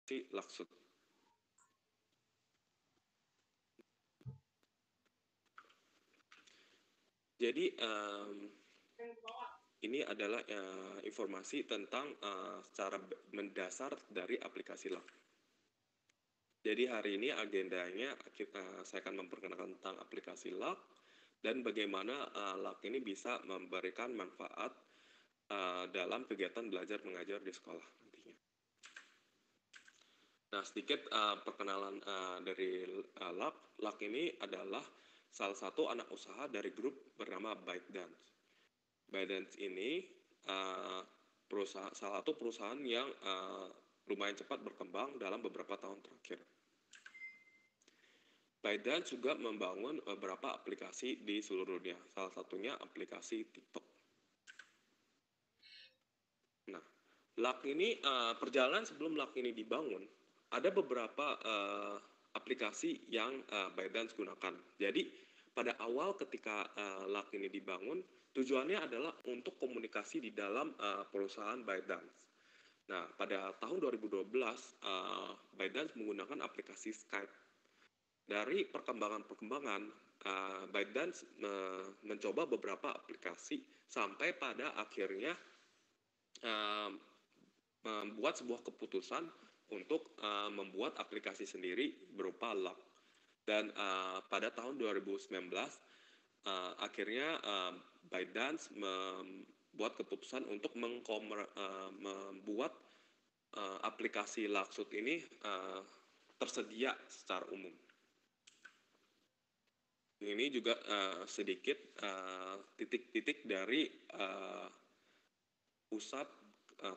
si Laksuit. Jadi ini adalah informasi tentang secara mendasar dari aplikasi Lock. Jadi hari ini agendanya saya akan memperkenalkan tentang aplikasi Lock dan bagaimana Lock ini bisa memberikan manfaat dalam kegiatan belajar mengajar di sekolah nantinya. Nah, sedikit perkenalan dari Lock. Lock ini adalah salah satu anak usaha dari grup bernama ByteDance. ByteDance ini salah satu perusahaan yang lumayan cepat berkembang dalam beberapa tahun terakhir. ByteDance juga membangun beberapa aplikasi di seluruh dunia, salah satunya aplikasi TikTok. Nah, Lock ini perjalanan sebelum Lock ini dibangun, ada beberapa aplikasi yang ByteDance gunakan. Jadi pada awal ketika Lock ini dibangun, tujuannya adalah untuk komunikasi di dalam perusahaan ByteDance. Nah, pada tahun 2012, ByteDance menggunakan aplikasi Skype. Dari perkembangan-perkembangan, ByteDance mencoba beberapa aplikasi sampai pada akhirnya membuat sebuah keputusan untuk membuat aplikasi sendiri berupa Lock. Dan pada tahun 2019, akhirnya ByteDance membuat keputusan untuk membuat aplikasi Laksuit ini tersedia secara umum. Ini juga sedikit titik-titik dari pusat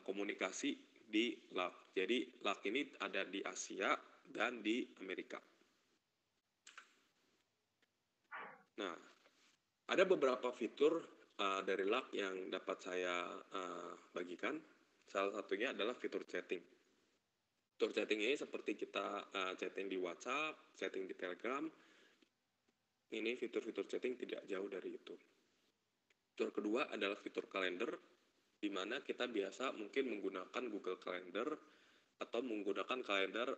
komunikasi di Lock. Jadi Lock ini ada di Asia dan di Amerika. Nah, ada beberapa fitur dari Lock yang dapat saya bagikan. Salah satunya adalah fitur chatting. Fitur chatting ini seperti kita chatting di WhatsApp, chatting di Telegram. Ini fitur-fitur chatting tidak jauh dari itu. Fitur kedua adalah fitur kalender, di mana kita biasa mungkin menggunakan Google Calendar atau menggunakan kalender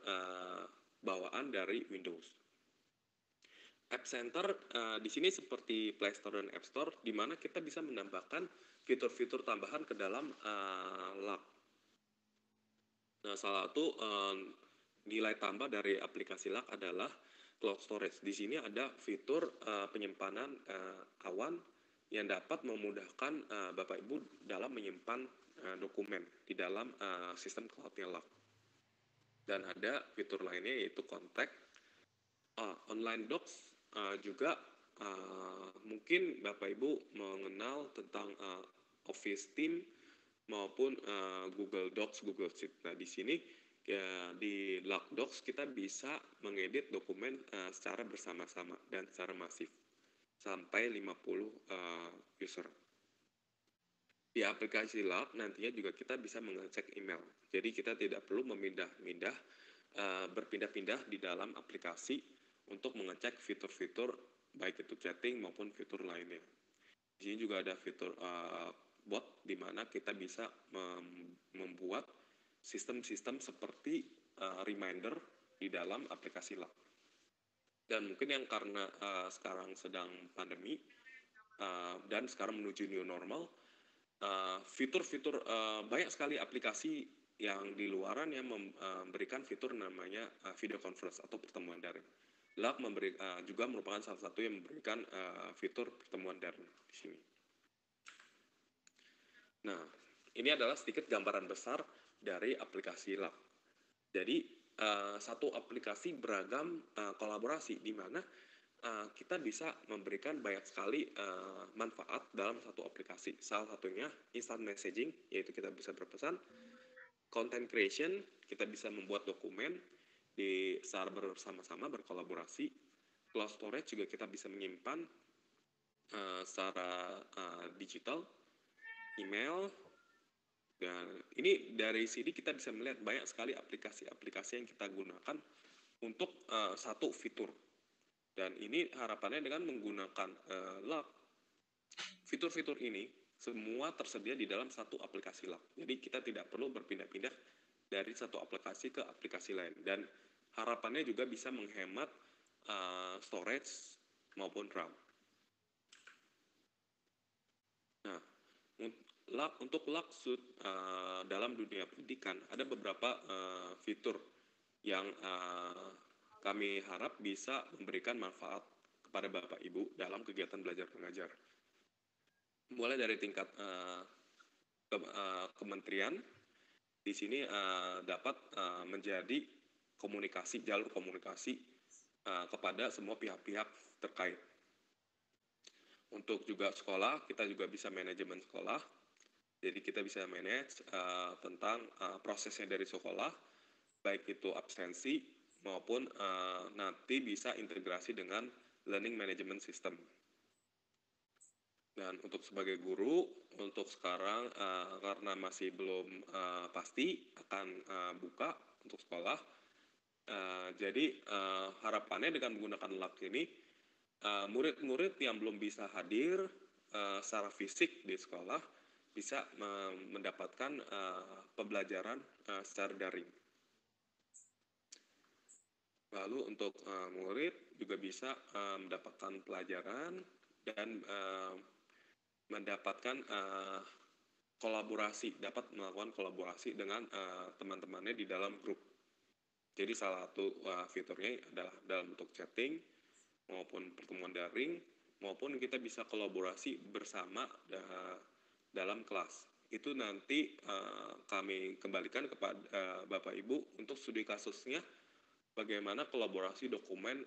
bawaan dari Windows. App Center di sini seperti Play Store dan App Store, di mana kita bisa menambahkan fitur-fitur tambahan ke dalam Lock. Nah, salah satu nilai tambah dari aplikasi Lock adalah cloud storage. Di sini ada fitur penyimpanan awan yang dapat memudahkan Bapak Ibu dalam menyimpan dokumen di dalam sistem cloud-nya Lock. Dan ada fitur lainnya yaitu kontak, online docs juga mungkin Bapak Ibu mengenal tentang Office Team maupun Google Docs, Google Sheet. Nah, di sini ya, di Lock Docs kita bisa mengedit dokumen secara bersama-sama dan secara masif sampai 50 user. Di aplikasi Lock nantinya juga kita bisa mengecek email. Jadi kita tidak perlu berpindah-pindah di dalam aplikasi untuk mengecek fitur-fitur baik itu chatting maupun fitur lainnya. Di sini juga ada fitur bot di mana kita bisa membuat sistem-sistem seperti reminder di dalam aplikasi Lock. Dan mungkin yang karena sekarang sedang pandemi dan sekarang menuju new normal, fitur-fitur banyak sekali aplikasi yang di luaran yang memberikan fitur namanya video conference atau pertemuan daring. Lock juga merupakan salah satu yang memberikan fitur pertemuan daring di sini. Nah, ini adalah sedikit gambaran besar dari aplikasi Lock. Jadi, satu aplikasi beragam kolaborasi di mana kita bisa memberikan banyak sekali manfaat dalam satu aplikasi. Salah satunya instant messaging, yaitu kita bisa berpesan. Content creation, kita bisa membuat dokumen secara bersama-sama berkolaborasi. Cloud storage juga kita bisa menyimpan secara digital. Email, dan ini dari sini kita bisa melihat banyak sekali aplikasi-aplikasi yang kita gunakan untuk satu fitur. Dan ini harapannya dengan menggunakan Lock, fitur-fitur ini semua tersedia di dalam satu aplikasi Lock. Jadi kita tidak perlu berpindah-pindah dari satu aplikasi ke aplikasi lain, dan harapannya juga bisa menghemat storage maupun RAM. Nah, untuk Laksud dalam dunia pendidikan ada beberapa fitur yang kami harap bisa memberikan manfaat kepada Bapak Ibu dalam kegiatan belajar mengajar. Mulai dari tingkat kementerian, di sini dapat menjadi jalur komunikasi kepada semua pihak-pihak terkait. Untuk juga sekolah, kita juga bisa manajemen sekolah. Jadi kita bisa manage tentang prosesnya dari sekolah, baik itu absensi maupun nanti bisa integrasi dengan learning management system. Dan untuk sebagai guru, untuk sekarang karena masih belum pasti akan buka untuk sekolah, jadi harapannya dengan menggunakan LAK ini, murid-murid yang belum bisa hadir secara fisik di sekolah bisa mendapatkan pembelajaran secara daring. Lalu untuk murid juga bisa mendapatkan pelajaran dan mendapatkan dapat melakukan kolaborasi dengan teman-temannya di dalam grup. Jadi salah satu fiturnya adalah dalam bentuk chatting maupun pertemuan daring, maupun kita bisa kolaborasi bersama dalam kelas. Itu nanti kami kembalikan kepada Bapak Ibu untuk studi kasusnya, bagaimana kolaborasi dokumen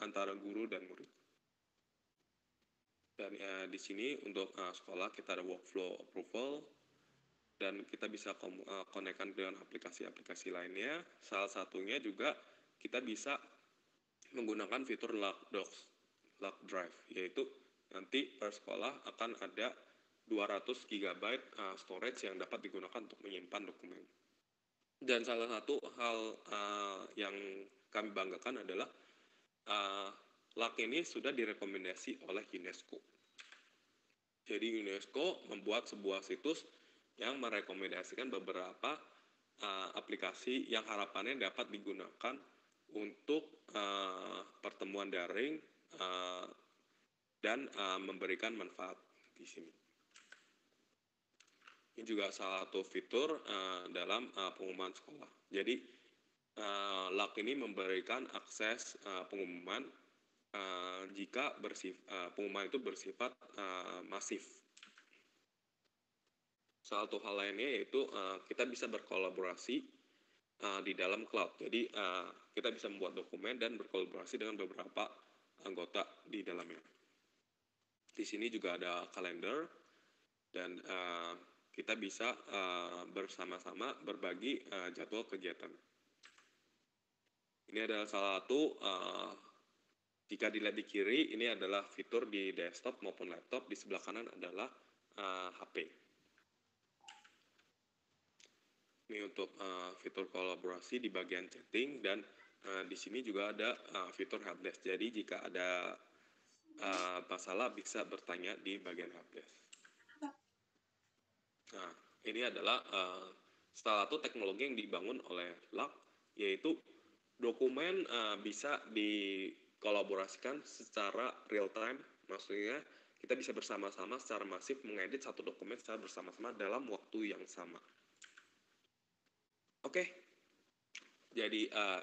antara guru dan murid. Dan di sini untuk sekolah kita ada workflow approval, dan kita bisa konekkan dengan aplikasi-aplikasi lainnya. Salah satunya juga kita bisa menggunakan fitur Lock Drive, yaitu nanti per sekolah akan ada 200 GB storage yang dapat digunakan untuk menyimpan dokumen. Dan salah satu hal yang kami banggakan adalah LAK ini sudah direkomendasi oleh UNESCO. Jadi UNESCO membuat sebuah situs yang merekomendasikan beberapa aplikasi yang harapannya dapat digunakan untuk pertemuan daring dan memberikan manfaat di sini. Ini juga salah satu fitur dalam pengumuman sekolah. Jadi LAK ini memberikan akses pengumuman jika pengumuman itu bersifat masif. Salah satu hal lainnya yaitu kita bisa berkolaborasi di dalam cloud. Jadi kita bisa membuat dokumen dan berkolaborasi dengan beberapa anggota di dalamnya. Di sini juga ada kalender, dan kita bisa bersama-sama berbagi jadwal kegiatan. Ini adalah salah satu, jika dilihat di kiri, ini adalah fitur di desktop maupun laptop. Di sebelah kanan adalah HP. Ini untuk fitur kolaborasi di bagian chatting, dan di sini juga ada fitur helpdesk. Jadi jika ada masalah bisa bertanya di bagian helpdesk. Nah, ini adalah salah satu teknologi yang dibangun oleh LAK, yaitu dokumen bisa dikolaborasikan secara real time. Maksudnya kita bisa bersama-sama secara masif mengedit satu dokumen secara bersama-sama dalam waktu yang sama. Oke, jadi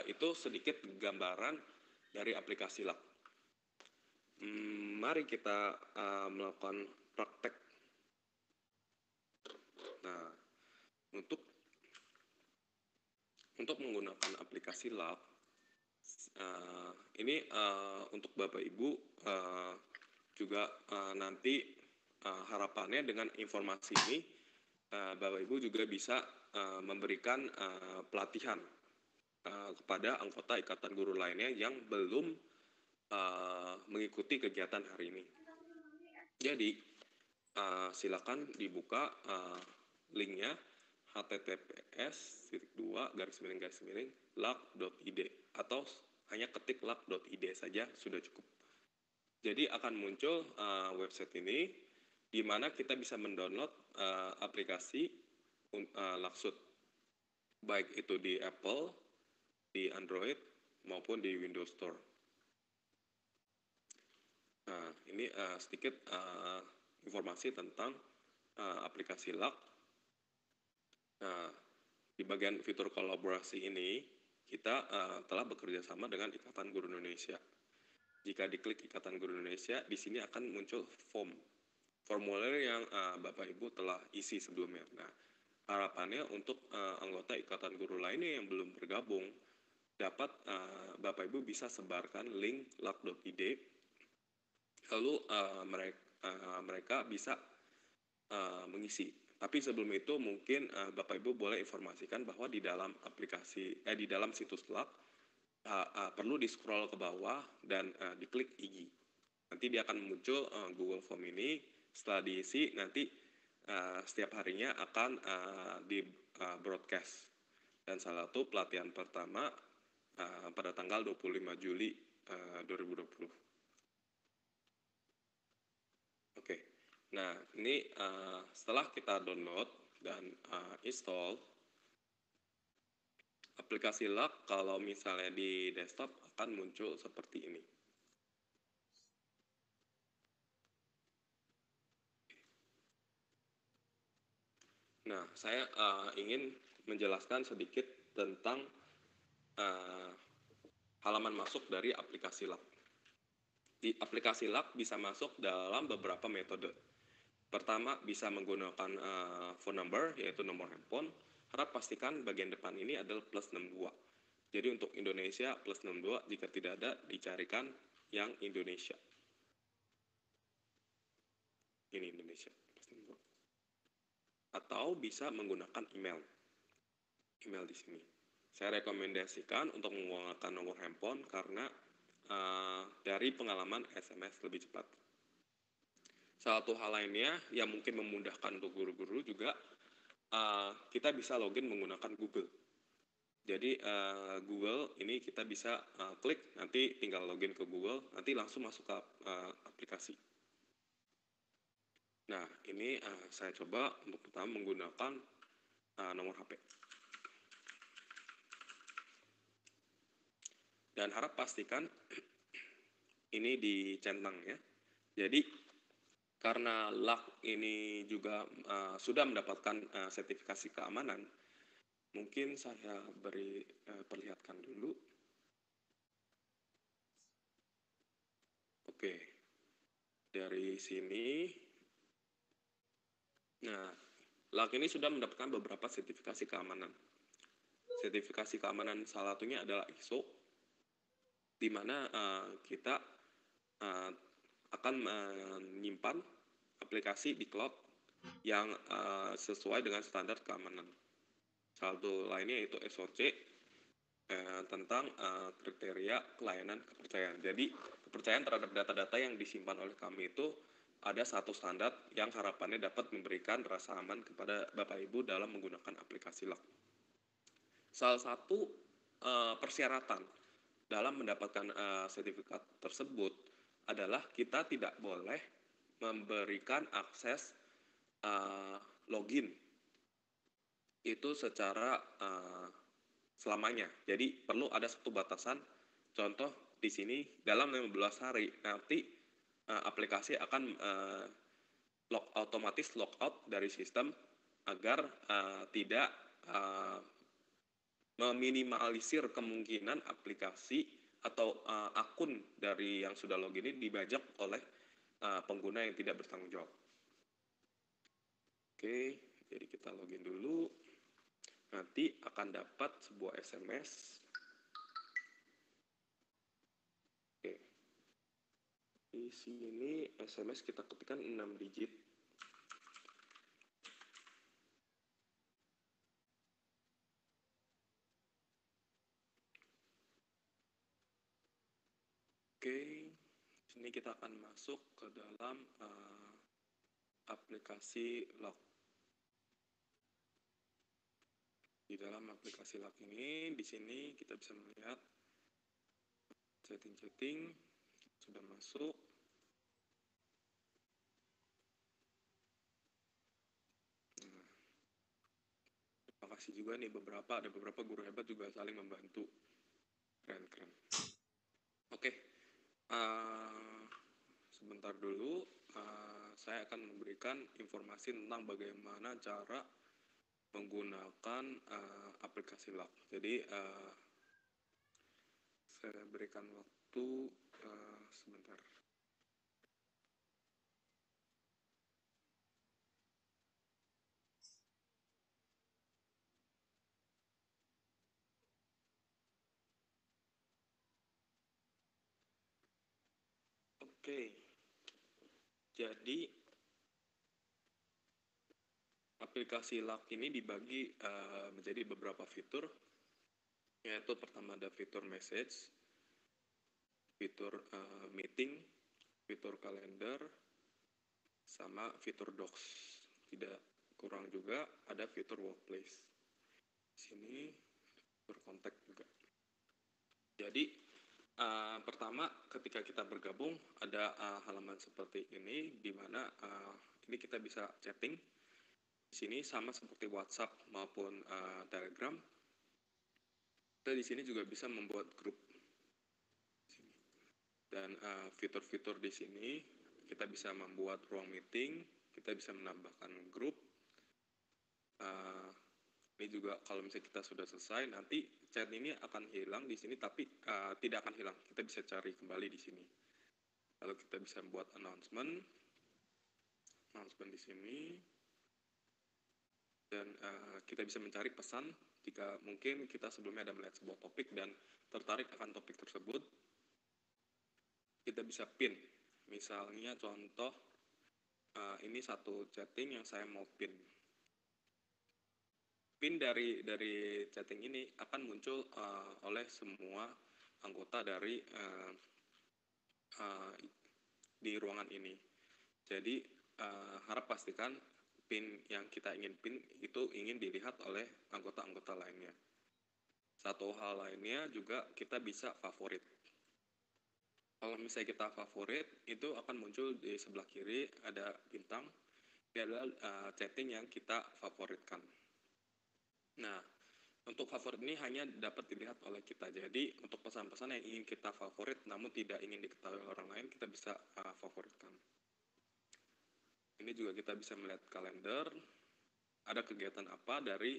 itu sedikit gambaran dari aplikasi LAK. Mari kita melakukan praktek. Nah, untuk menggunakan aplikasi LAK, ini untuk Bapak Ibu juga nanti harapannya dengan informasi ini Bapak Ibu juga bisa memberikan pelatihan kepada anggota ikatan guru lainnya yang belum mengikuti kegiatan hari ini. Jadi silakan dibuka linknya https://lak.id atau hanya ketik lak.id saja sudah cukup. Jadi akan muncul website ini di mana kita bisa mendownload aplikasi Laksud. baik itu di Apple, di Android, maupun di Windows Store. Nah, ini sedikit informasi tentang aplikasi Luck. Nah, di bagian fitur kolaborasi ini, kita telah bekerja sama dengan Ikatan Guru Indonesia. Jika diklik Ikatan Guru Indonesia, di sini akan muncul formulir yang Bapak Ibu telah isi sebelumnya. Nah, harapannya untuk anggota Ikatan Guru lainnya yang belum bergabung, dapat Bapak Ibu bisa sebarkan link luck.id, lalu mereka bisa mengisi. Tapi sebelum itu mungkin Bapak Ibu boleh informasikan bahwa di dalam di dalam situs Luck perlu di scroll ke bawah dan diklik IG. Nanti dia akan muncul Google Form ini. Setelah diisi nanti setiap harinya akan di broadcast. Dan salah satu pelatihan pertama pada tanggal 25 Juli 2020. Oke. Nah, ini setelah kita download dan install aplikasi Luck, kalau misalnya di desktop akan muncul seperti ini. Nah, saya ingin menjelaskan sedikit tentang halaman masuk dari aplikasi Luck. Di aplikasi Luck bisa masuk dalam beberapa metode. Pertama, bisa menggunakan phone number, yaitu nomor handphone. Harap pastikan bagian depan ini adalah plus 62. Jadi untuk Indonesia plus 62, jika tidak ada, dicarikan yang Indonesia. Ini Indonesia plus 62. Atau bisa menggunakan email. Email di sini. Saya rekomendasikan untuk menggunakan nomor handphone karena dari pengalaman SMS lebih cepat. Salah satu hal lainnya yang mungkin memudahkan untuk guru-guru juga, kita bisa login menggunakan Google. Jadi Google ini kita bisa klik, nanti tinggal login ke Google, nanti langsung masuk ke aplikasi. Nah, ini saya coba untuk pertama menggunakan nomor HP. Dan harap pastikan ini dicentang ya. Jadi karena Luck ini juga sudah mendapatkan sertifikasi keamanan, mungkin saya beri perlihatkan dulu. Oke, dari sini. Nah, Luck ini sudah mendapatkan beberapa sertifikasi keamanan. Sertifikasi keamanan salah satunya adalah ISO, di mana kita akan menyimpan aplikasi di cloud yang sesuai dengan standar keamanan. Salah satu lainnya yaitu SOC tentang kriteria pelayanan kepercayaan. Jadi kepercayaan terhadap data-data yang disimpan oleh kami itu ada satu standar yang harapannya dapat memberikan rasa aman kepada Bapak Ibu dalam menggunakan aplikasi Luck. Salah satu persyaratan dalam mendapatkan sertifikat tersebut adalah kita tidak boleh memberikan akses login itu secara selamanya. Jadi perlu ada satu batasan. Contoh di sini dalam 15 hari nanti aplikasi akan otomatis logout dari sistem agar tidak meminimalisir kemungkinan aplikasi atau akun dari yang sudah login ini dibajak oleh pengguna yang tidak bertanggung jawab. Oke, jadi kita login dulu. Nanti akan dapat sebuah SMS. Oke. Di sini SMS kita ketikkan 6 digit. Oke, sini kita akan masuk ke dalam aplikasi Luck. Di dalam aplikasi Luck ini, di sini kita bisa melihat setting-setting sudah masuk. Nah, informasi juga nih, ada beberapa guru hebat juga saling membantu. Keren. Oke, sebentar dulu, saya akan memberikan informasi tentang bagaimana cara menggunakan aplikasi LAK. Jadi saya berikan waktu sebentar. Oke, jadi aplikasi LAK ini dibagi menjadi beberapa fitur, yaitu pertama ada fitur message, fitur meeting, fitur kalender, sama fitur docs. Tidak kurang juga ada fitur workplace. Sini fitur kontak juga. Jadi pertama ketika kita bergabung ada halaman seperti ini, di mana ini kita bisa chatting. Di sini sama seperti WhatsApp maupun Telegram. Kita di sini juga bisa membuat grup. Dan fitur-fitur di sini kita bisa membuat ruang meeting, kita bisa menambahkan grup. Ini juga kalau misalnya kita sudah selesai, nanti chat ini akan hilang di sini, tapi tidak akan hilang. Kita bisa cari kembali di sini. Lalu kita bisa membuat announcement di sini. Dan kita bisa mencari pesan jika mungkin kita sebelumnya ada melihat sebuah topik dan tertarik akan topik tersebut. Kita bisa pin. Misalnya contoh, ini satu chatting yang saya mau pin. Pin dari chatting ini akan muncul oleh semua anggota dari di ruangan ini. Jadi harap pastikan pin yang kita ingin pin itu ingin dilihat oleh anggota-anggota lainnya. Satu hal lainnya juga kita bisa favorit. Kalau misalnya kita favorit, itu akan muncul di sebelah kiri ada bintang. Ini adalah chatting yang kita favoritkan. Nah, untuk favorit ini hanya dapat dilihat oleh kita. Jadi, untuk pesan-pesan yang ingin kita favorit namun tidak ingin diketahui orang lain, kita bisa favoritkan. Ini juga kita bisa melihat kalender, ada kegiatan apa dari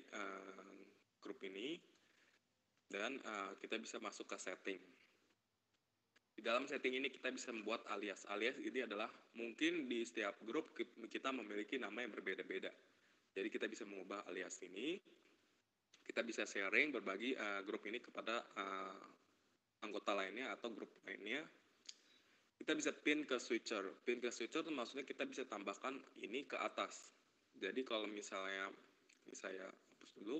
grup ini, dan kita bisa masuk ke setting. Di dalam setting ini kita bisa membuat alias. Alias ini adalah mungkin di setiap grup kita memiliki nama yang berbeda-beda. Jadi kita bisa mengubah alias ini. Kita bisa sharing, berbagi grup ini kepada anggota lainnya atau grup lainnya. Kita bisa pin ke switcher. Pin ke switcher itu maksudnya kita bisa tambahkan ini ke atas. Jadi kalau misalnya saya hapus dulu.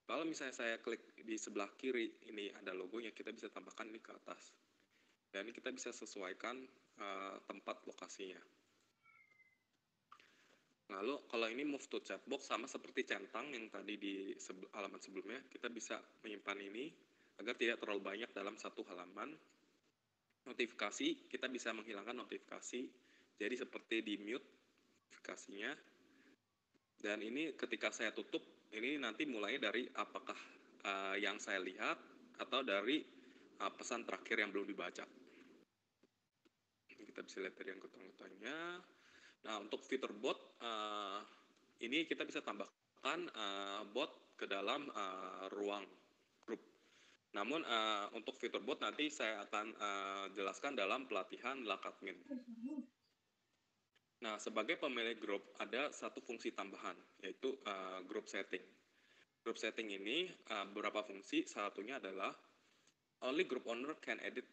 Kalau misalnya saya klik di sebelah kiri, ini ada logonya, kita bisa tambahkan ini ke atas. Dan kita bisa sesuaikan tempat lokasinya. Lalu kalau ini move to chatbox sama seperti centang yang tadi di halaman sebelumnya, kita bisa menyimpan ini agar tidak terlalu banyak dalam satu halaman. Notifikasi, kita bisa menghilangkan notifikasi, jadi seperti di mute notifikasinya. Dan ini ketika saya tutup, ini nanti mulai dari apakah yang saya lihat atau dari pesan terakhir yang belum dibaca. Kita bisa lihat dari anggota-anggotanya. Nah, untuk fitur bot, ini kita bisa tambahkan bot ke dalam ruang grup. Namun, untuk fitur bot nanti saya akan jelaskan dalam pelatihan LAK Admin. Nah, sebagai pemilik grup, ada satu fungsi tambahan, yaitu group setting. Group setting ini beberapa fungsi, salah satunya adalah only group owner can edit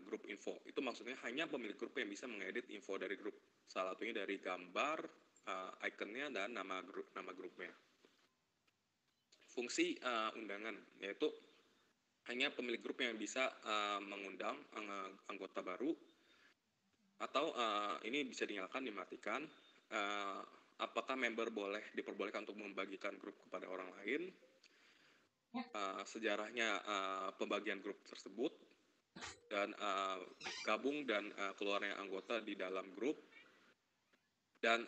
group info. Itu maksudnya hanya pemilik grup yang bisa mengedit info dari grup. Salah satunya dari gambar, ikonnya, dan nama grupnya. Fungsi undangan, yaitu hanya pemilik grup yang bisa mengundang anggota baru, atau ini bisa dinyalakan, dimatikan. Apakah member diperbolehkan untuk membagikan grup kepada orang lain, sejarahnya pembagian grup tersebut, dan gabung dan keluarnya anggota di dalam grup. Dan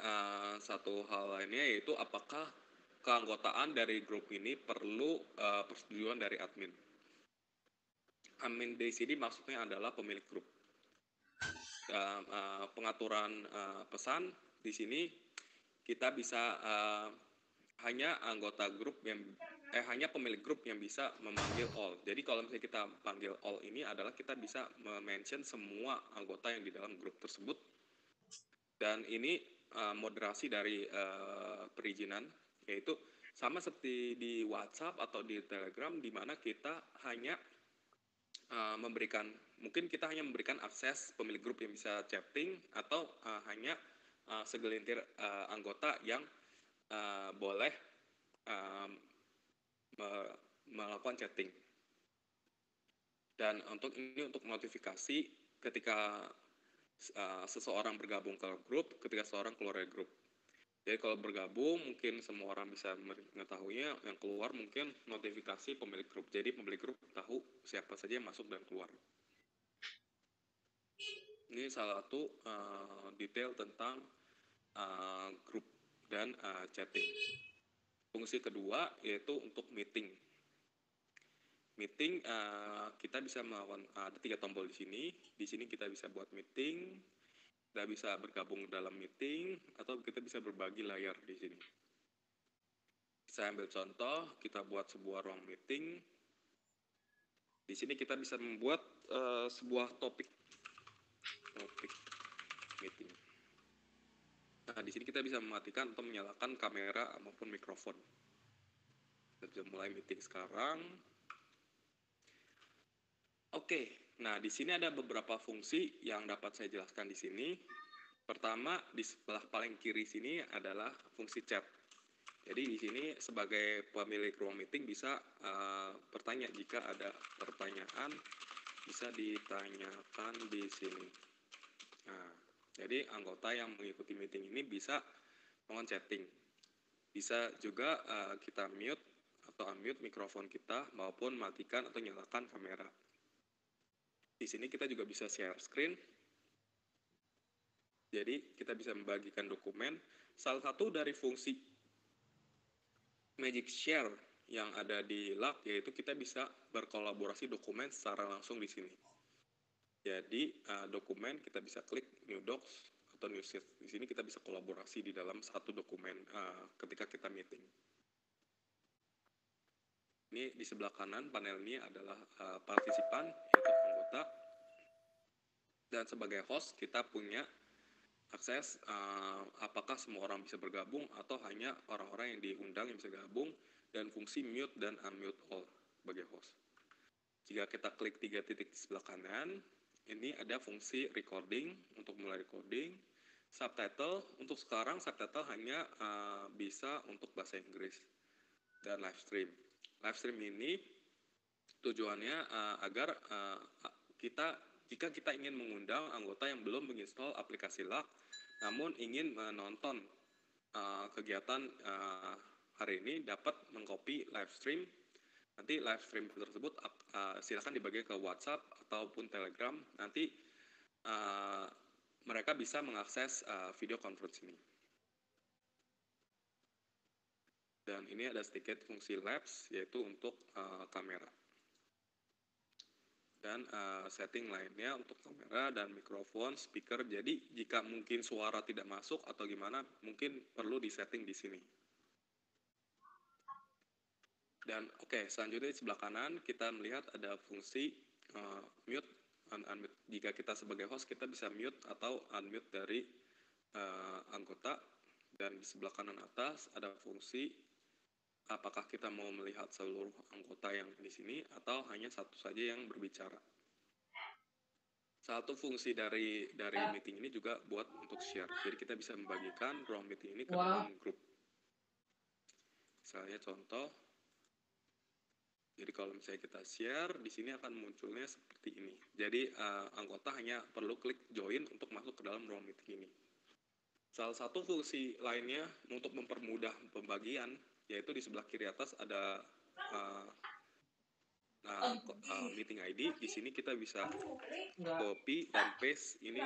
satu hal lainnya yaitu apakah keanggotaan dari grup ini perlu persetujuan dari admin. Admin di sini maksudnya adalah pemilik grup. Pengaturan pesan di sini kita bisa hanya anggota grup yang hanya pemilik grup yang bisa memanggil all. Jadi kalau misalnya kita panggil all ini adalah kita bisa mention semua anggota yang di dalam grup tersebut. Dan ini moderasi dari perizinan, yaitu sama seperti di WhatsApp atau di Telegram, di mana kita hanya mungkin kita hanya memberikan akses pemilik grup yang bisa chatting, atau hanya segelintir anggota yang boleh melakukan chatting. Dan untuk notifikasi ketika seseorang bergabung ke grup, ketika seseorang keluar dari grup. Jadi kalau bergabung mungkin semua orang bisa mengetahuinya, yang keluar mungkin notifikasi pemilik grup. Jadi pemilik grup tahu siapa saja yang masuk dan keluar. Ini salah satu detail tentang grup dan chatting. Fungsi kedua yaitu untuk meeting. Meeting kita bisa melakukan, ada 3 tombol di sini. Di sini kita bisa buat meeting, kita bisa bergabung dalam meeting, atau kita bisa berbagi layar di sini. Saya ambil contoh, kita buat sebuah ruang meeting. Di sini kita bisa membuat sebuah topik meeting. Nah, di sini kita bisa mematikan atau menyalakan kamera maupun mikrofon. Kita bisa mulai meeting sekarang. Oke, nah di sini ada beberapa fungsi yang dapat saya jelaskan di sini. Pertama, di sebelah paling kiri sini adalah fungsi chat. Jadi di sini sebagai pemilik ruang meeting bisa bertanya jika ada pertanyaan, bisa ditanyakan di sini. Nah, jadi anggota yang mengikuti meeting ini bisa melakukan chatting. Bisa juga kita mute atau unmute mikrofon kita maupun matikan atau nyalakan kamera. Di sini kita juga bisa share screen. Jadi kita bisa membagikan dokumen. Salah satu dari fungsi Magic Share yang ada di Lab yaitu kita bisa berkolaborasi dokumen secara langsung di sini. Jadi dokumen kita bisa klik New Docs atau New Sheet. Di sini kita bisa kolaborasi di dalam satu dokumen ketika kita meeting. Ini di sebelah kanan panel ini adalah partisipan, yaitu anggota. Dan sebagai host kita punya akses apakah semua orang bisa bergabung atau hanya orang-orang yang diundang yang bisa gabung, dan fungsi mute dan unmute all sebagai host. Jika kita klik 3 titik di sebelah kanan, ini ada fungsi recording untuk mulai recording. Subtitle, untuk sekarang subtitle hanya bisa untuk bahasa Inggris. Dan live stream. Live stream ini tujuannya agar jika kita ingin mengundang anggota yang belum menginstall aplikasi LAK, namun ingin menonton kegiatan hari ini, dapat mengcopy live stream. Nanti live stream tersebut silakan dibagi ke WhatsApp ataupun Telegram. Nanti mereka bisa mengakses video conference ini. Dan ini ada sedikit fungsi labs, yaitu untuk kamera. Dan setting lainnya untuk kamera dan mikrofon, speaker. Jadi jika mungkin suara tidak masuk atau gimana, mungkin perlu disetting di sini. Dan selanjutnya di sebelah kanan kita melihat ada fungsi mute and unmute. Jika kita sebagai host, kita bisa mute atau unmute dari anggota. Dan di sebelah kanan atas ada fungsi apakah kita mau melihat seluruh anggota yang di sini atau hanya satu saja yang berbicara. Satu fungsi dari meeting ini juga buat untuk share. Jadi kita bisa membagikan ruang meeting ini ke dalam grup. Misalnya contoh, jadi kalau misalnya kita share, di sini akan munculnya seperti ini. Jadi anggota hanya perlu klik join untuk masuk ke dalam ruang meeting ini. Salah satu fungsi lainnya untuk mempermudah pembagian, yaitu di sebelah kiri atas ada meeting ID. Di sini kita bisa copy dan paste. Ini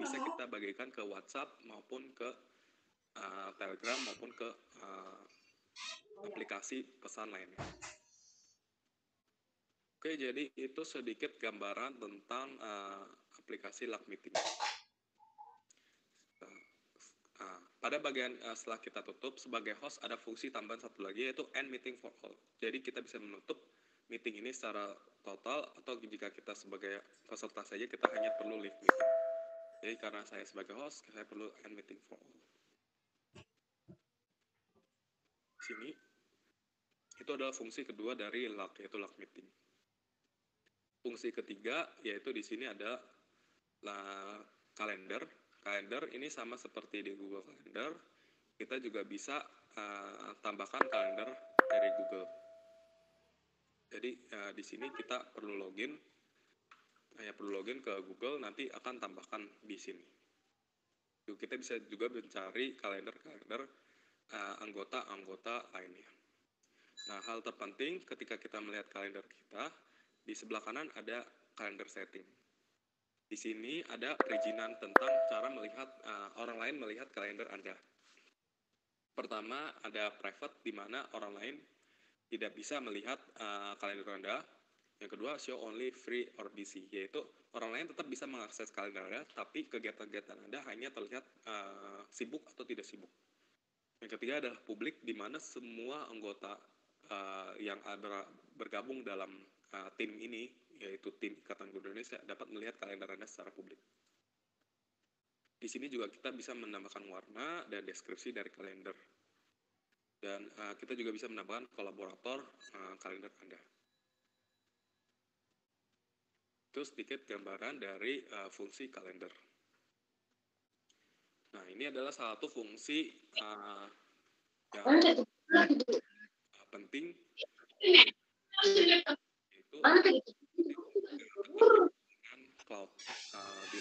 bisa kita bagikan ke WhatsApp maupun ke Telegram maupun ke aplikasi pesan lainnya. Oke, jadi itu sedikit gambaran tentang aplikasi Luck Meeting. Pada bagian setelah kita tutup, sebagai host ada fungsi tambahan satu lagi, yaitu end meeting for all. Jadi kita bisa menutup meeting ini secara total, atau jika kita sebagai peserta saja, kita hanya perlu leave meeting. Jadi karena saya sebagai host, saya perlu end meeting for all. Sini, itu adalah fungsi kedua dari Luck, yaitu Luck Meeting. Fungsi ketiga, yaitu di sini ada kalender. Kalender ini sama seperti di Google Calendar, kita juga bisa tambahkan kalender dari Google. Jadi di sini kita perlu login, hanya perlu login ke Google, nanti akan tambahkan di sini. Kita bisa juga mencari kalender-kalender anggota-anggota lainnya. Nah, hal terpenting ketika kita melihat kalender kita, di sebelah kanan ada kalender setting. Di sini ada perizinan tentang cara melihat orang lain melihat kalender Anda. Pertama, ada private, di mana orang lain tidak bisa melihat kalender Anda. Yang kedua, show only, free, or busy, yaitu orang lain tetap bisa mengakses kalender Anda, tapi kegiatan-kegiatan Anda hanya terlihat sibuk atau tidak sibuk. Yang ketiga adalah publik, di mana semua anggota yang bergabung dalam tim ini, yaitu tim Ikatan Guru Indonesia, dapat melihat kalender Anda secara publik. Di sini juga kita bisa menambahkan warna dan deskripsi dari kalender. Dan kita juga bisa menambahkan kolaborator kalender Anda. Itu sedikit gambaran dari fungsi kalender. Nah, ini adalah salah satu fungsi yang penting, yaitu dengan cloud di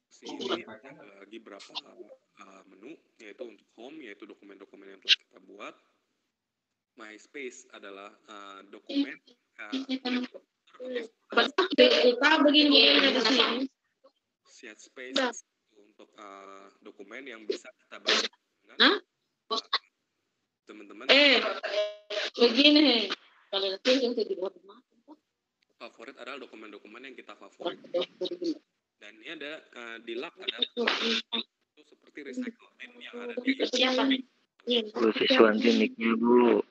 sini bagi beberapa menu, yaitu untuk home, yaitu dokumen-dokumen yang telah kita buat. My Space adalah dokumen Shared Space untuk dokumen yang bisa kita bagi dengan teman-teman. Begini. Favorit adalah dokumen-dokumen yang kita favorit. Dan ini ada di Luck ada itu seperti recycle bin yang ada di Bu siswan mic-nya Bu.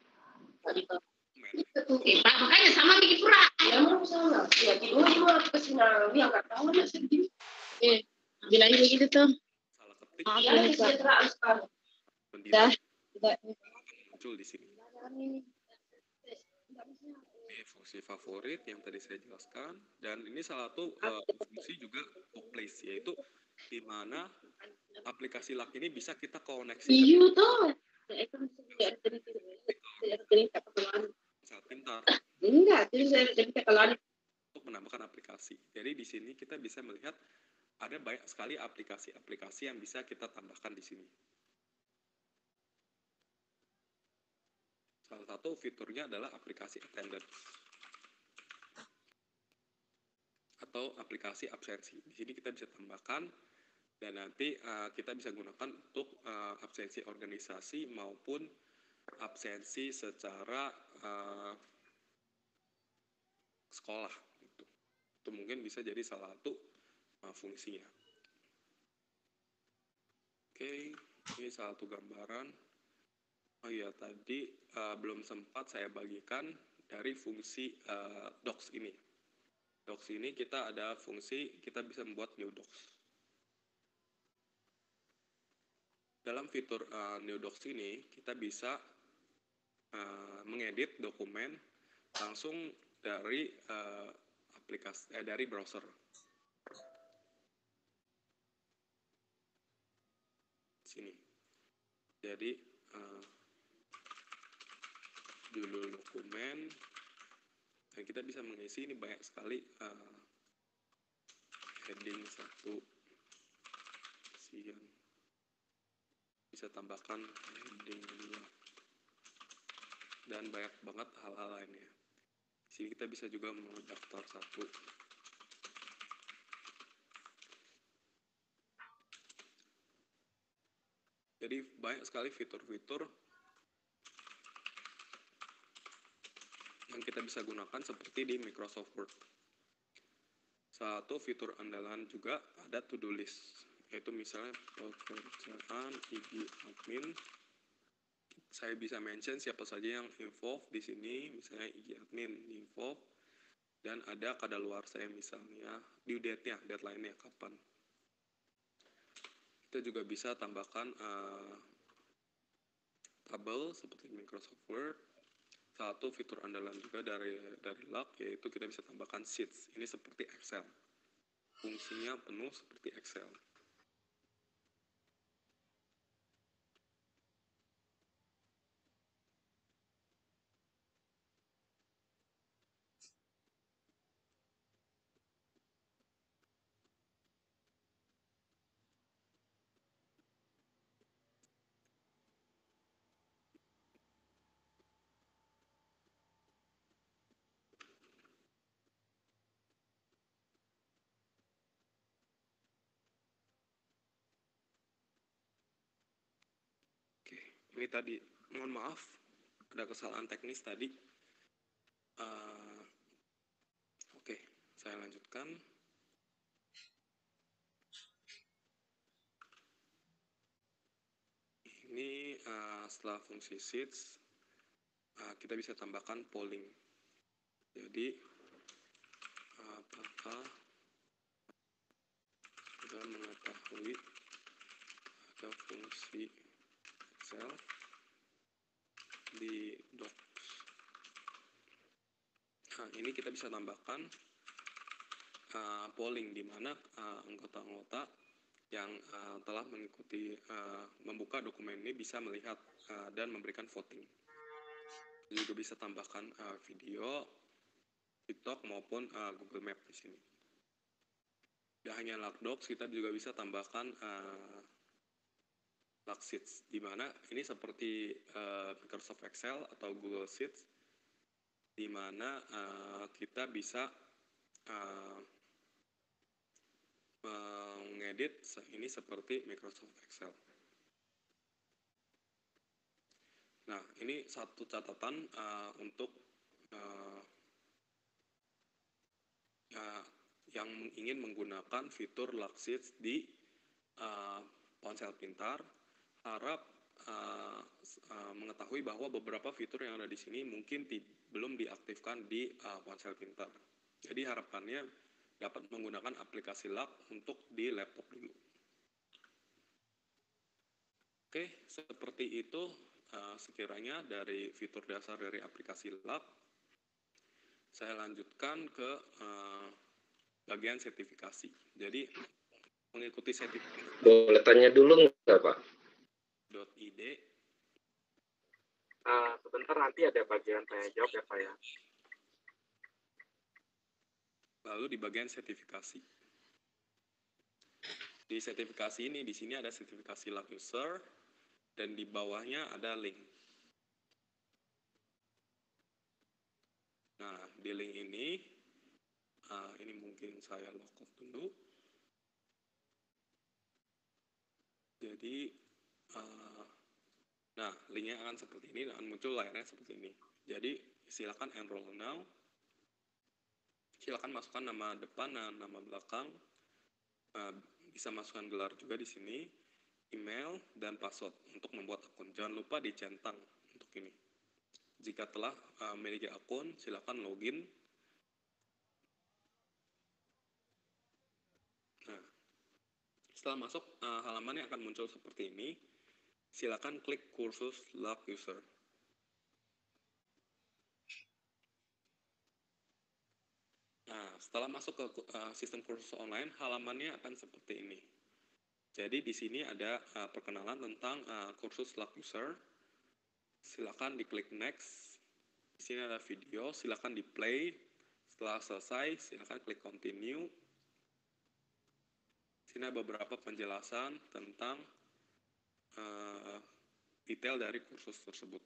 Makanya sama bikin pura. Ya mau salah. Ya tidur ke sini dia enggak tahu dia sedih. Bilangnya begitu tuh. Salah ketik. Dah. Muncul di sini. Ini fungsi favorit yang tadi saya jelaskan, dan ini salah satu fungsi juga workplace, yaitu di mana aplikasi Luck ini bisa kita koneksi. Iya tuh. Sangat pintar. Enggak, jadi saya cerita kalau Untuk menambahkan aplikasi. Jadi di sini kita bisa melihat ada banyak sekali aplikasi-aplikasi yang bisa kita tambahkan di sini. Salah satu fiturnya adalah aplikasi attendance atau aplikasi absensi. Di sini kita bisa tambahkan, dan nanti kita bisa gunakan untuk absensi organisasi maupun absensi secara sekolah. Itu mungkin bisa jadi salah satu fungsinya. Oke, ini salah satu gambaran. Oh iya, tadi belum sempat saya bagikan dari fungsi docs ini. Docs ini kita ada fungsi, kita bisa membuat new docs. Dalam fitur new docs ini, kita bisa mengedit dokumen langsung dari aplikasi dari browser. Sini. Jadi judul dokumen, dan kita bisa mengisi ini banyak sekali heading 1, bisa tambahkan heading 2, dan banyak banget hal-hal lainnya. Di sini kita bisa juga mendaftar 1. Jadi banyak sekali fitur-fitur yang kita bisa gunakan seperti di Microsoft Word. Satu fitur andalan juga ada to-do list, yaitu misalnya pekerjaan IG admin. Saya bisa mention siapa saja yang involved di sini, misalnya IG admin involved, dan ada kadaluarsa misalnya due date-nya, deadline-nya kapan. Kita juga bisa tambahkan tabel seperti Microsoft Word. Satu fitur andalan juga dari Log, yaitu kita bisa tambahkan sheets. Ini seperti Excel. Fungsinya penuh seperti Excel. Ini tadi, mohon maaf, ada kesalahan teknis tadi. Oke, saya lanjutkan. Ini setelah fungsi sheets, kita bisa tambahkan polling. Jadi, apakah Anda mengetahui ada fungsi Excel di Docs? Nah, ini kita bisa tambahkan polling, di mana anggota-anggota yang telah mengikuti membuka dokumen ini bisa melihat dan memberikan voting. Juga bisa tambahkan video, TikTok maupun Google Map di sini. Tidak hanya Logdocs, kita juga bisa tambahkan Logsheets, di mana ini seperti Microsoft Excel atau Google Sheets, di mana kita bisa mengedit ini seperti Microsoft Excel. Nah, ini satu catatan untuk yang ingin menggunakan fitur Logsheets di ponsel pintar. Harap mengetahui bahwa beberapa fitur yang ada di sini mungkin belum diaktifkan di ponsel pintar. Jadi harapannya dapat menggunakan aplikasi Log untuk di laptop dulu. Oke, seperti itu sekiranya dari fitur dasar dari aplikasi Log. Saya lanjutkan ke bagian sertifikasi. Jadi mengikuti sertifikasi. Boleh tanya dulu nggak, Pak? .id. Sebentar, nanti ada bagian tanya jawab ya, Pak ya. Lalu di bagian sertifikasi. Di sertifikasi ini, di sini ada sertifikasi Log User, dan di bawahnya ada link. Nah, di link ini mungkin saya log off dulu. Jadi, nah, linknya akan seperti ini, dan muncul layarnya seperti ini. Jadi, silakan enroll now. Silakan masukkan nama depan dan nama belakang. Bisa masukkan gelar juga di sini, email, dan password untuk membuat akun. Jangan lupa dicentang untuk ini. Jika telah memiliki akun, silakan login. Nah, setelah masuk, halamannya akan muncul seperti ini. Silakan klik kursus Log User. Nah, setelah masuk ke sistem kursus online, halamannya akan seperti ini. Jadi di sini ada perkenalan tentang kursus Log User. Silakan diklik next. Di sini ada video, silakan di play. Setelah selesai, silakan klik continue. Di sini ada beberapa penjelasan tentang detail dari kursus tersebut.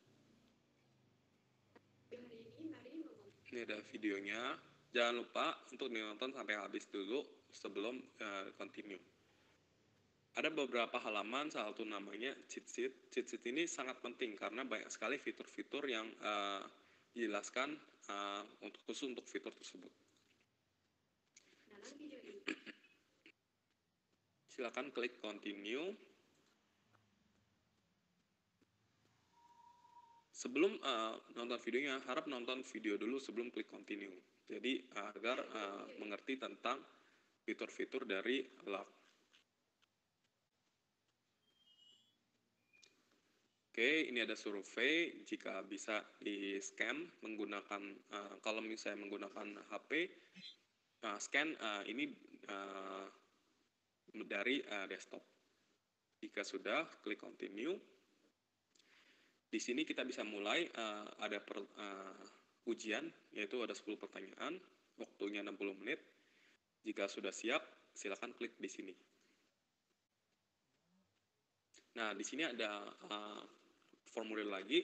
Ini ada videonya. Jangan lupa untuk ditonton sampai habis dulu sebelum continue. Ada beberapa halaman, salah satu namanya cheat sheet. Cheat sheet ini sangat penting karena banyak sekali fitur-fitur yang dijelaskan khusus untuk fitur tersebut. Silakan klik continue. Sebelum nonton videonya, harap nonton video dulu sebelum klik continue. Jadi agar mengerti tentang fitur-fitur dari lock. Oke, ini ada survei. Jika bisa di scan menggunakan, kalau misalnya menggunakan HP, scan ini dari desktop. Jika sudah, klik continue. Di sini kita bisa mulai, ada ujian, yaitu ada 10 pertanyaan, waktunya 60 menit. Jika sudah siap, silakan klik di sini. Nah, di sini ada formulir lagi.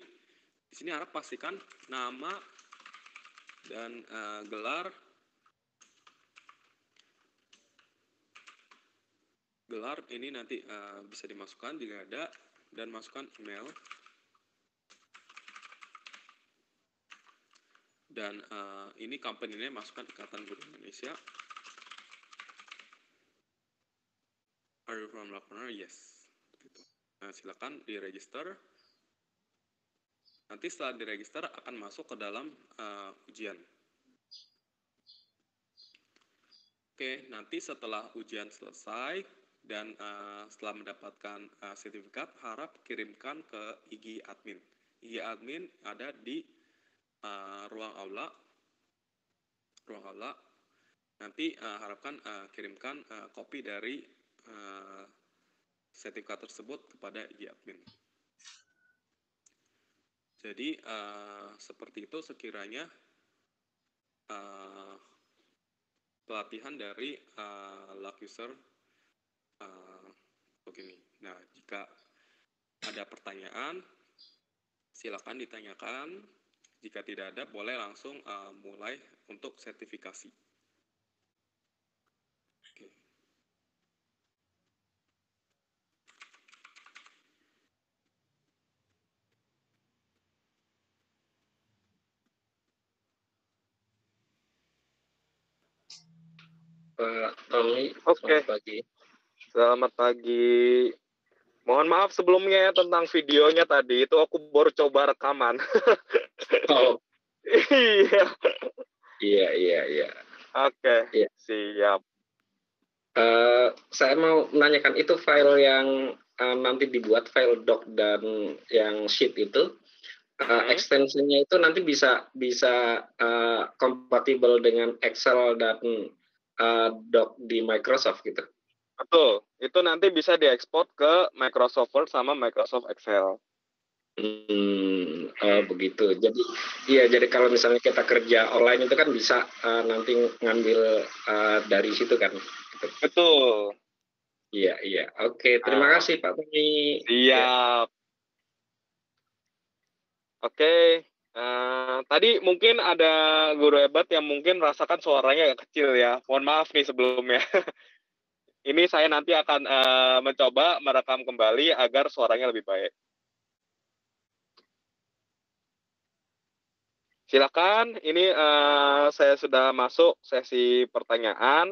Di sini harap pastikan nama dan gelar ini nanti bisa dimasukkan jika ada, dan masukkan email. Dan ini company-nya masukkan Ikatan Guru Indonesia. Are you from Lakona? Yes. Nah, silakan di-register. Nanti setelah di-register akan masuk ke dalam ujian. Oke, nanti setelah ujian selesai dan setelah mendapatkan sertifikat, harap kirimkan ke IG admin. IG admin ada di ruang aula. Nanti harapkan kirimkan kopi dari sertifikat tersebut kepada IG admin. Jadi seperti itu sekiranya pelatihan dari lock user begini. Nah, jika ada pertanyaan, silakan ditanyakan. Jika tidak ada, boleh langsung mulai untuk sertifikasi. Oke. Pak Tommy, Oke. selamat pagi. Selamat pagi. Mohon maaf sebelumnya ya tentang videonya tadi. Itu aku baru coba rekaman. Oh, Iya. iya. Oke. Iya. Siap. Saya mau menanyakan itu file yang nanti dibuat, file doc dan yang sheet itu, ekstensinya itu nanti bisa kompatibel dengan Excel dan doc di Microsoft gitu. Betul. Itu nanti bisa diekspor ke Microsoft Word sama Microsoft Excel. Begitu. Jadi kalau misalnya kita kerja online itu kan bisa nanti ngambil dari situ kan. Gitu. Betul. Iya. Oke, terima kasih Pak Tommy. Siap. Oke. Tadi mungkin ada guru hebat yang mungkin rasakan suaranya agak kecil ya. Mohon maaf nih sebelumnya. Ini saya nanti akan mencoba merekam kembali agar suaranya lebih baik. Silakan, ini saya sudah masuk sesi pertanyaan.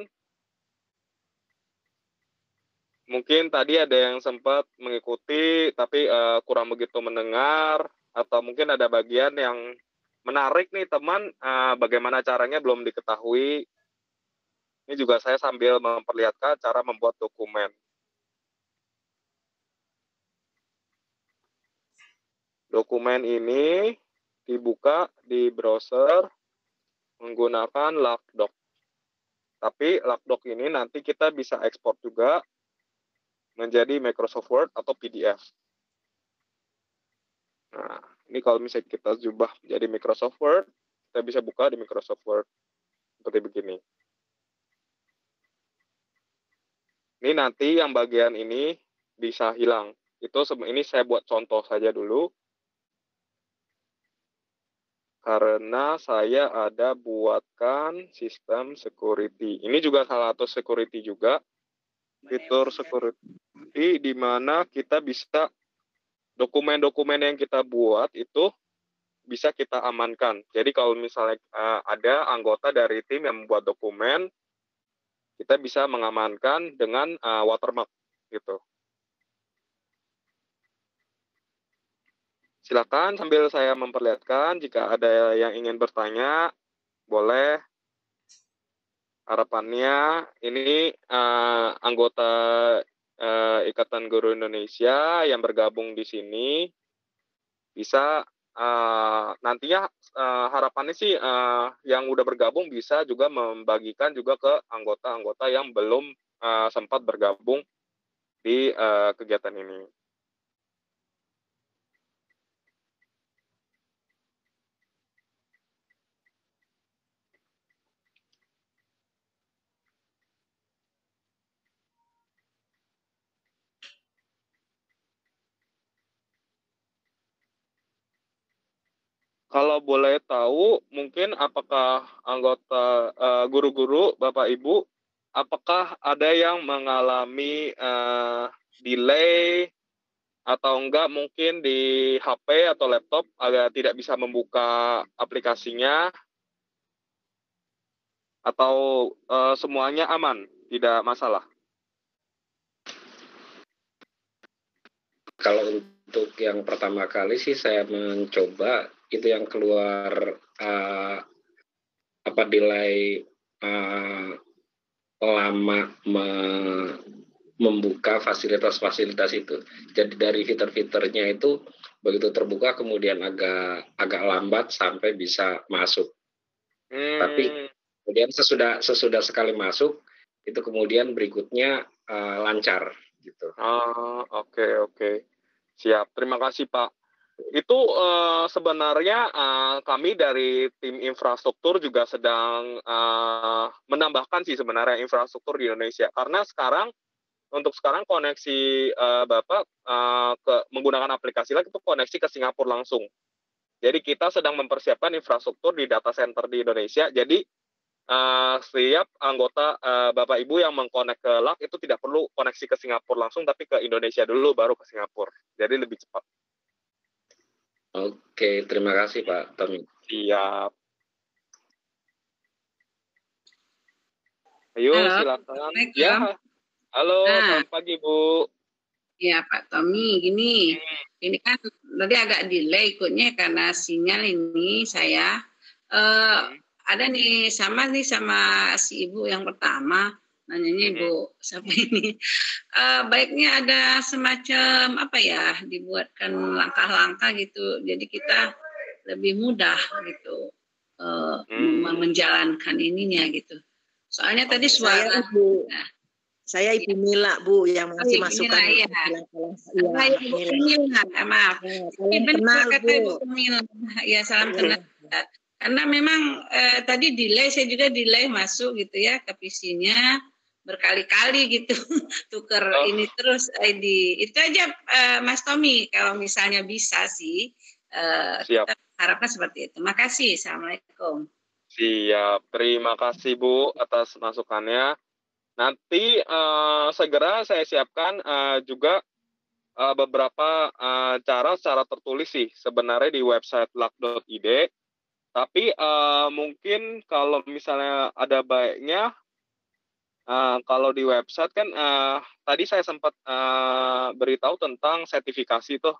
Mungkin tadi ada yang sempat mengikuti, tapi kurang begitu mendengar, atau mungkin ada bagian yang menarik nih teman, bagaimana caranya belum diketahui. Ini juga saya sambil memperlihatkan cara membuat dokumen. Dokumen ini dibuka di browser menggunakan LockDoc. Tapi LockDoc ini nanti kita bisa ekspor juga menjadi Microsoft Word atau PDF. Nah, ini kalau misalnya kita ubah menjadi Microsoft Word, kita bisa buka di Microsoft Word seperti begini. Ini nanti yang bagian ini bisa hilang. Ini saya buat contoh saja dulu. Karena saya ada buatkan sistem security. Ini juga salah satu security juga. Fitur security di mana kita bisa dokumen-dokumen yang kita buat itu bisa kita amankan. Jadi kalau misalnya ada anggota dari tim yang membuat dokumen, kita bisa mengamankan dengan watermark gitu. Silakan sambil saya memperlihatkan, jika ada yang ingin bertanya, boleh. Harapannya ini anggota Ikatan Guru Indonesia yang bergabung di sini bisa nantinya harapannya sih yang udah bergabung bisa juga membagikan juga ke anggota-anggota yang belum sempat bergabung di kegiatan ini. Kalau boleh tahu, mungkin apakah anggota guru-guru, Bapak Ibu, apakah ada yang mengalami delay atau enggak mungkin di HP atau laptop agak tidak bisa membuka aplikasinya, atau semuanya aman, tidak masalah? Kalau untuk yang pertama kali sih saya mencoba itu yang keluar delay lama membuka fasilitas-fasilitas itu. Jadi dari fitur-fiturnya itu begitu terbuka kemudian agak lambat sampai bisa masuk. Tapi kemudian sesudah sekali masuk itu kemudian berikutnya lancar gitu. Oke. Siap. Terima kasih, Pak. Itu sebenarnya kami dari tim infrastruktur juga sedang menambahkan sih sebenarnya infrastruktur di Indonesia. Karena untuk sekarang koneksi Bapak menggunakan aplikasi lagi itu koneksi ke Singapura langsung. Jadi kita sedang mempersiapkan infrastruktur di data center di Indonesia. Jadi setiap anggota Bapak Ibu yang mengkonek ke LAK itu tidak perlu koneksi ke Singapura langsung, tapi ke Indonesia dulu baru ke Singapura. Jadi lebih cepat. Oke, terima kasih Pak Tommy. Siap. Ayo, Halo, silakan. Ya. Halo, selamat pagi Bu. Ya Pak Tommy, ini kan tadi agak delay ikutnya karena sinyal ini saya ada nih sama si ibu yang pertama nanyanya ibu siapa ini baiknya ada semacam apa ya dibuatkan langkah-langkah gitu jadi kita lebih mudah gitu menjalankan ininya gitu soalnya tadi suara saya Ibu Mila Bu yang masih masukkan ya. Ibu Mila, maaf. Kenal Bu. Ya salam kenal. Karena memang tadi delay saya juga delay masuk gitu ya ke PC-nya berkali-kali gitu tuker ini terus ID itu aja Mas Tommy kalau misalnya bisa sih kita harapkan seperti itu. Makasih. Assalamualaikum. Siap. Terima kasih Bu atas masukannya. Nanti segera saya siapkan juga beberapa cara secara tertulis sih sebenarnya di website lak.id. Tapi mungkin kalau misalnya ada baiknya kalau di website kan tadi saya sempat beritahu tentang sertifikasi tuh.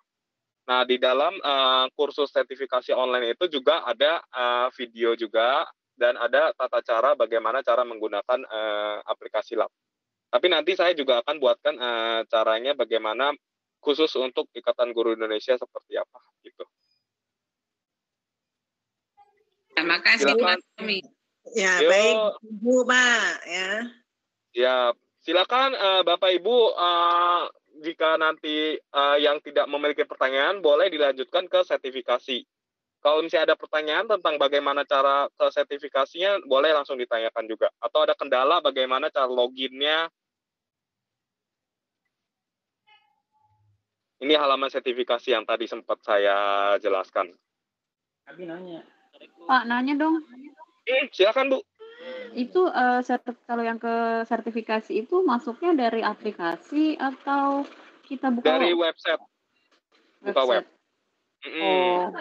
Nah di dalam kursus sertifikasi online itu juga ada video juga. Dan ada tata cara bagaimana cara menggunakan aplikasi LAK. Tapi nanti saya juga akan buatkan caranya bagaimana khusus untuk Ikatan Guru Indonesia seperti apa gitu. Terima kasih Pak Tommy. Ya, baik Bu Pak ya. Ya, silakan Bapak Ibu jika nanti yang tidak memiliki pertanyaan boleh dilanjutkan ke sertifikasi. Kalau misalnya ada pertanyaan tentang bagaimana cara ke sertifikasinya, boleh langsung ditanyakan juga. Atau ada kendala bagaimana cara loginnya. Ini halaman sertifikasi yang tadi sempat saya jelaskan. Pak, nanya dong. Silakan Bu. Itu kalau yang ke sertifikasi itu masuknya dari aplikasi atau kita buka dari website? Buka web. Oh,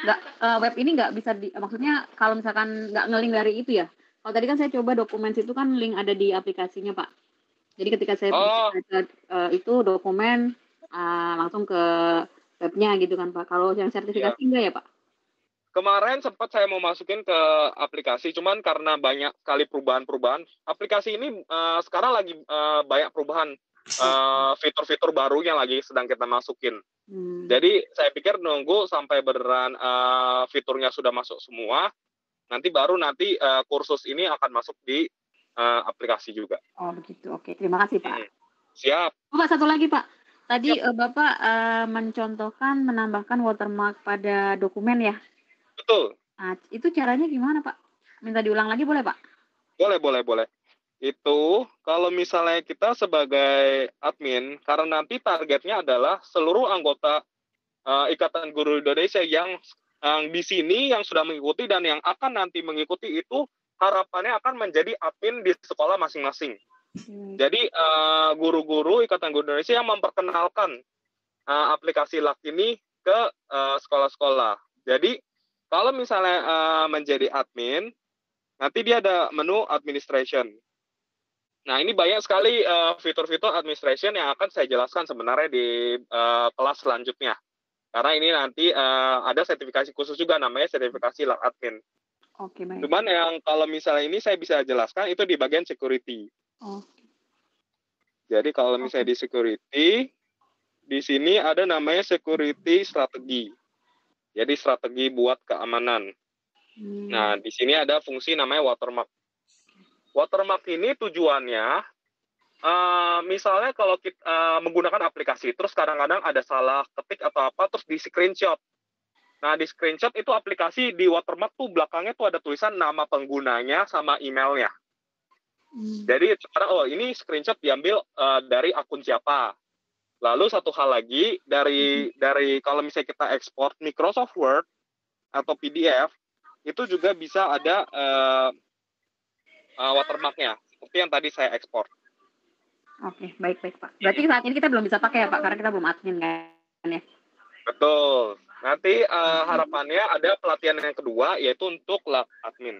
nggak web ini nggak bisa maksudnya kalau misalkan nggak nge-link dari itu ya. Kalau tadi kan saya coba dokumen itu kan link ada di aplikasinya Pak. Jadi ketika saya baca itu dokumen langsung ke webnya gitu kan Pak. Kalau yang sertifikasi enggak ya Pak? Kemarin sempat saya mau masukin ke aplikasi, cuman karena banyak sekali perubahan-perubahan, aplikasi ini sekarang lagi banyak perubahan fitur-fitur baru yang lagi sedang kita masukin. Jadi saya pikir nunggu sampai beneran fiturnya sudah masuk semua, nanti kursus ini akan masuk di aplikasi juga. Oh begitu, oke. Terima kasih Pak. Siap. Pak, satu lagi Pak. Tadi Bapak mencontohkan menambahkan watermark pada dokumen ya? Betul. Nah, itu caranya gimana Pak? Minta diulang lagi boleh Pak? Boleh. Itu kalau misalnya kita sebagai admin, karena nanti targetnya adalah seluruh anggota Ikatan Guru Indonesia yang di sini yang sudah mengikuti dan yang akan nanti mengikuti itu harapannya akan menjadi admin di sekolah masing-masing. Jadi guru-guru Ikatan Guru Indonesia yang memperkenalkan aplikasi LAK ini ke sekolah-sekolah. Jadi kalau misalnya menjadi admin, nanti dia ada menu administration. Nah, ini banyak sekali fitur-fitur administration yang akan saya jelaskan sebenarnya di kelas selanjutnya. Karena ini nanti ada sertifikasi khusus juga namanya sertifikasi LAK admin. Oke, baik. Cuman yang kalau misalnya ini saya bisa jelaskan itu di bagian security. Jadi kalau misalnya di security, di sini ada namanya security strategi. Jadi strategi buat keamanan. Nah, di sini ada fungsi namanya watermark. Watermark ini tujuannya, misalnya kalau kita menggunakan aplikasi, terus kadang-kadang ada salah ketik atau apa, terus di screenshot. Nah, di screenshot itu aplikasi di watermark tuh belakangnya tuh ada tulisan nama penggunanya sama emailnya. Jadi sekarang ini screenshot diambil dari akun siapa. Lalu satu hal lagi dari kalau misalnya kita ekspor Microsoft Word atau PDF itu juga bisa ada watermarknya seperti yang tadi saya ekspor. Oke, baik Pak. Berarti saat ini kita belum bisa pakai ya Pak karena kita belum admin kan ya? Betul. Nanti harapannya ada pelatihan yang kedua yaitu untuk LAK admin.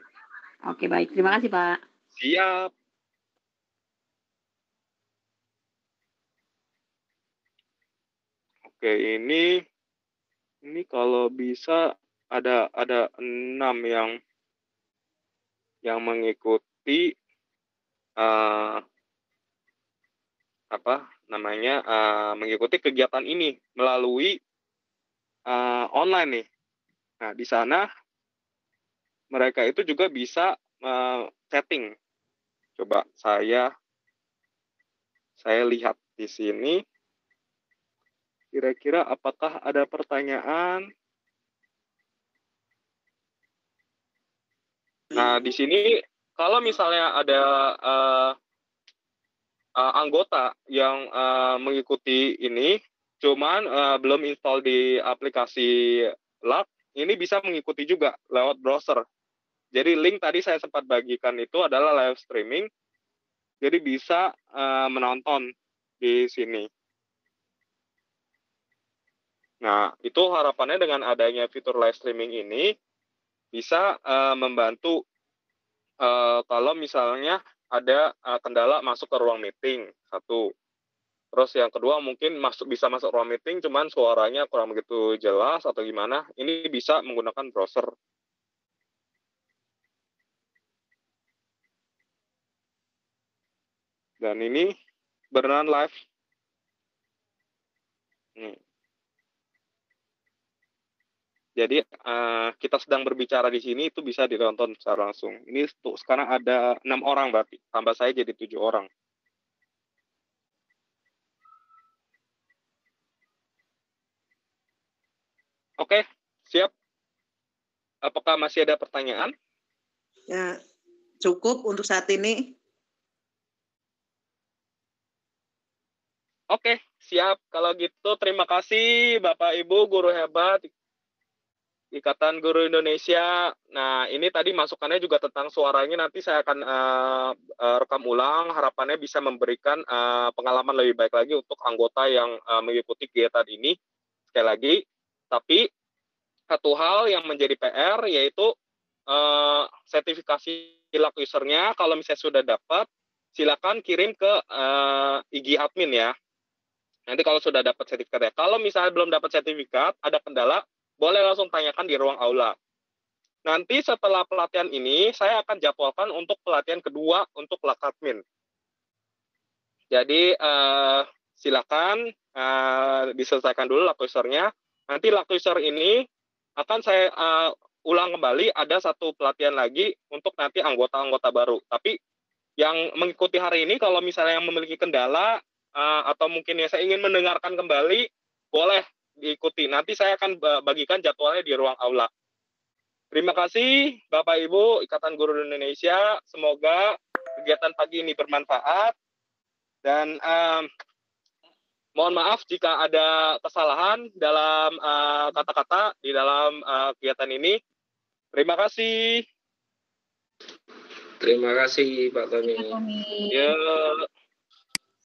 Oke, baik. Terima kasih Pak. Siap. Oke, ini kalau bisa ada 6 yang mengikuti mengikuti kegiatan ini melalui online nih. Nah, di sana mereka itu juga bisa chatting. Coba saya lihat di sini. Kira-kira apakah ada pertanyaan? Nah, di sini kalau misalnya ada anggota yang mengikuti ini, cuman belum install di aplikasi LAK, ini bisa mengikuti juga lewat browser. Jadi link tadi saya sempat bagikan itu adalah live streaming, jadi bisa menonton di sini. Nah, itu harapannya dengan adanya fitur live streaming ini bisa membantu kalau misalnya ada kendala masuk ke ruang meeting, satu. Terus yang kedua mungkin bisa masuk ruang meeting, cuman suaranya kurang begitu jelas atau gimana, ini bisa menggunakan browser. Dan ini beneran live. Jadi kita sedang berbicara di sini itu bisa ditonton secara langsung. Ini sekarang ada 6 orang berarti, tambah saya jadi 7 orang. Oke, siap. Apakah masih ada pertanyaan? Ya, cukup untuk saat ini. Oke, siap. Kalau gitu terima kasih Bapak Ibu guru hebat Ikatan Guru Indonesia. Nah, ini tadi masukannya juga tentang suaranya. Nanti saya akan rekam ulang. Harapannya bisa memberikan pengalaman lebih baik lagi untuk anggota yang mengikuti kegiatan ini. Sekali lagi, Tapi satu hal yang menjadi PR yaitu sertifikasi luck usernya. Kalau misalnya sudah dapat, silakan kirim ke IG admin ya. Nanti kalau sudah dapat sertifikatnya. Kalau misalnya belum dapat sertifikat, ada kendala, boleh langsung tanyakan di ruang aula. Nanti setelah pelatihan ini, saya akan jadwalkan untuk pelatihan kedua untuk luck admin. Jadi silakan diselesaikan dulu luck usernya. Nanti luck user ini akan saya ulang kembali, ada satu pelatihan lagi untuk nanti anggota-anggota baru. Tapi yang mengikuti hari ini, kalau misalnya yang memiliki kendala, atau mungkin ya saya ingin mendengarkan kembali, boleh diikuti. Nanti saya akan bagikan jadwalnya di ruang aula. Terima kasih Bapak Ibu Ikatan Guru Indonesia. Semoga kegiatan pagi ini bermanfaat. Dan mohon maaf jika ada kesalahan dalam kata-kata di dalam kegiatan ini. Terima kasih. Terima kasih Pak Tony. Ya.